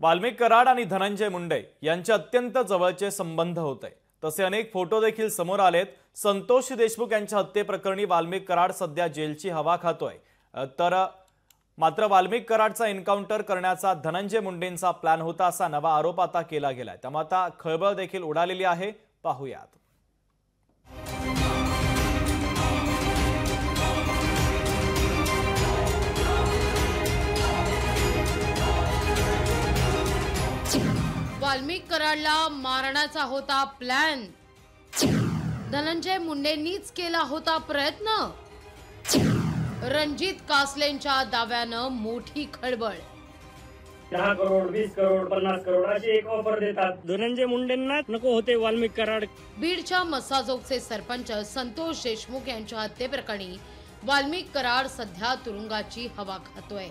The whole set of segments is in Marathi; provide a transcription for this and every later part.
वाल्मिक कराड आणि धनंजय मुंडे यांचे अत्यंत जवळचे संबंध होते। तसे अनेक फोटो देखील समोर आलेत। संतोष देशमुख यांच्या हत्येप्रकरणी वाल्मिक कराड सध्या जेलची हवा खातोय। मात्र वाल्मिक कराडचा एन्काउंटर करण्याचा धनंजय मुंडेंचा प्लॅन होता असा नवा आरोप आता केला गेलाय। त्यामुळे आता खळबळ देखील उडालेली आहे। पाहूयात। वाल्मिक कराडला मारण्याचा होता प्लॅन, धनंजय मुंडेंनीच केला होता प्रयत्न। रणजित कासलेंच्या दाव्यानं मोठी खळबळ। 10 करोड 20 करोड 50 करोड अशी एक ऑफर देतात। धनंजय मुंडेंना नको होते वाल्मिक कराड। बीडच्या मसाजोगचे सरपंच संतोष देशमुख यांच्या हत्येप्रकरणी वाल्मिक कराड सध्या तुरुंगाची हवा खातोय।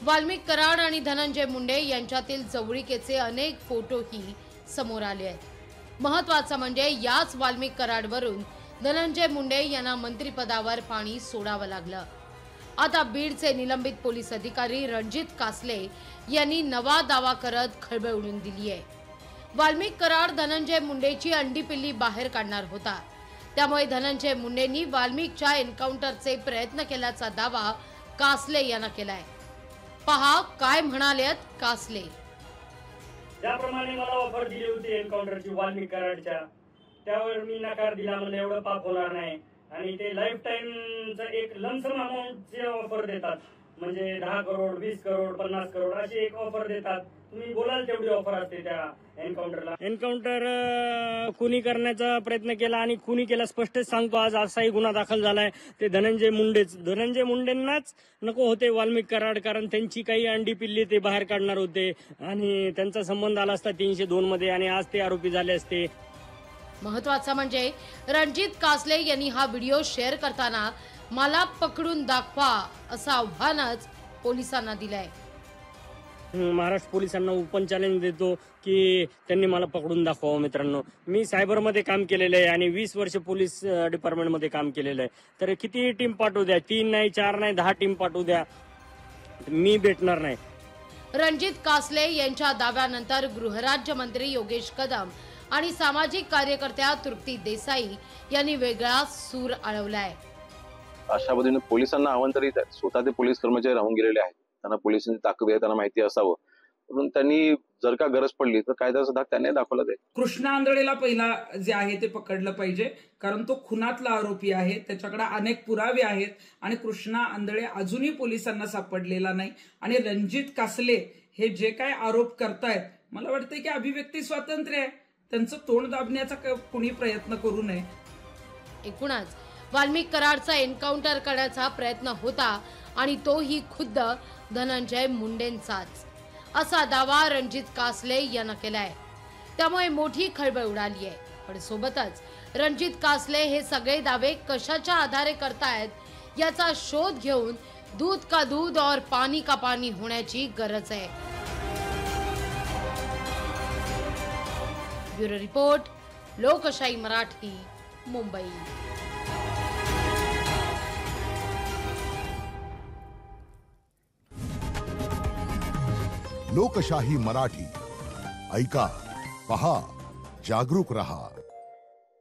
वाल्मिक कराड आणि धनंजय मुंडे यांच्यातील जवळीकेचे अनेक फोटोही समोर आले आहेत। महत्त्वाचं म्हणजे याच वाल्मिक कराडवरून धनंजय मुंडे यांना मंत्रिपदावर पाणी सोडावं लागलं। आता बीडचे निलंबित पोलीस अधिकारी रणजित कासले यांनी नवा दावा करत खळबळ उडवून दिली आहे। वाल्मिक कराड धनंजय मुंडेची अंडी पिल्ली बाहेर काढणार होता, त्यामुळे धनंजय मुंडेंनी वाल्मिकच्या एन्काउंटरचे प्रयत्न केल्याचा दावा कासले यांना केलाय। पहा काय म्हणालेत कासले। ज्याप्रमाणे मला ऑफर दिली होती एन्काउंटरची वाल्मिक कराडच्या, त्यावर मी नकार दिला। मला एवढं पाप होणार नाही आणि ते लाईफ टाइमचं एक लमसम अमाऊंटची ऑफर देतात, म्हणजे 10 करोड 20 करोड 50 करोड अशी एक ऑफर देतात। तुम्ही बोलाल तेवढी ऑफर असते त्या एन्काउंटरला। एन्काउंटर कुणी करण्याचा प्रयत्न केला आणि कुणी केला स्पष्ट सांगतो। आज असाही गुन्हा दाखल झालाय, ते धनंजय मुंडेंनाच नको होते वाल्मिक कराड, कारण त्यांची काही अंडी पिल्ली ते बाहेर काढणार होते आणि त्यांचा संबंध आला असता 302 मध्ये आणि आज ते आरोपी झाले असते। महत्त्वाचं म्हणजे रणजित कासले यांनी हा व्हिडिओ शेअर करताना मला पकडून दाखवा असं आव्हानच पोलिसांना दिलंय। महाराष्ट्र पोलिसांना ओपन चॅलेंज देतो की त्यांनी मला पकडून दाखवावं। मित्रांनो, मी सायबरमध्ये काम केलेलं आहे आणि 20 वर्ष पोलीस डिपार्टमेंटमध्ये काम केलेलं आहे। तर किती टीम पाठवू द्या, 3 नाही 4 नाही 10 टीम पाठवू द्या, मी भेटणार नाही। रणजित कासले यांच्या दाव्यानंतर गृहराज्यमंत्री योगेश कदम आणि सामाजिक कार्यकर्त्या तृप्ती देसाई यांनी वेगळा सूर आळवलाय। अशा पद्धतीने पोलिसांना आव्हान तरी स्वतः ते पोलीस कर्मचारी राहून गेलेले आहेत, त्यांना पोलिसांची ताकद आहे, त्यांना माहिती असावं, म्हणून त्यांनी जर का गरज पडली तर कायद्याचा धाक त्यांनी दाखवला जाईल। कृष्णा आंधळेला पहिला जे आहे ते पकडलं पाहिजे, कारण तो खुनातला आरोपी आहे, त्याच्याकडे अनेक पुरावे आहेत आणि कृष्णा आंधळे अजूनही पोलिसांना सापडलेला नाही। आणि रणजित कासले हे जे काय आरोप करतायत, मला वाटतं की अभिव्यक्ती स्वातंत्र्य आहे, त्यांचं तोंड दाबण्याचा कोणी प्रयत्न करू नये। एकूणच वाल्मिक कराडचा एन्काउंटर करण्याचा प्रयत्न होता आणि तोही खुद्द धनंजय मुंडेंचाच असा दावा रणजित कासले यांना केलाय। त्यामुळे मोठी खळबळ उडाली आहे। पण सोबतच रणजित कासले हे सगळे दावे कशाच्या आधारे करतायत याचा शोध घेऊन दूध का दूध और पानी का पानी होण्याची गरज आहे। ब्युरो रिपोर्ट, लोकशाही मराठी, मुंबई। लोकशाही मराठी ऐका, पहा, जागरूक रहा।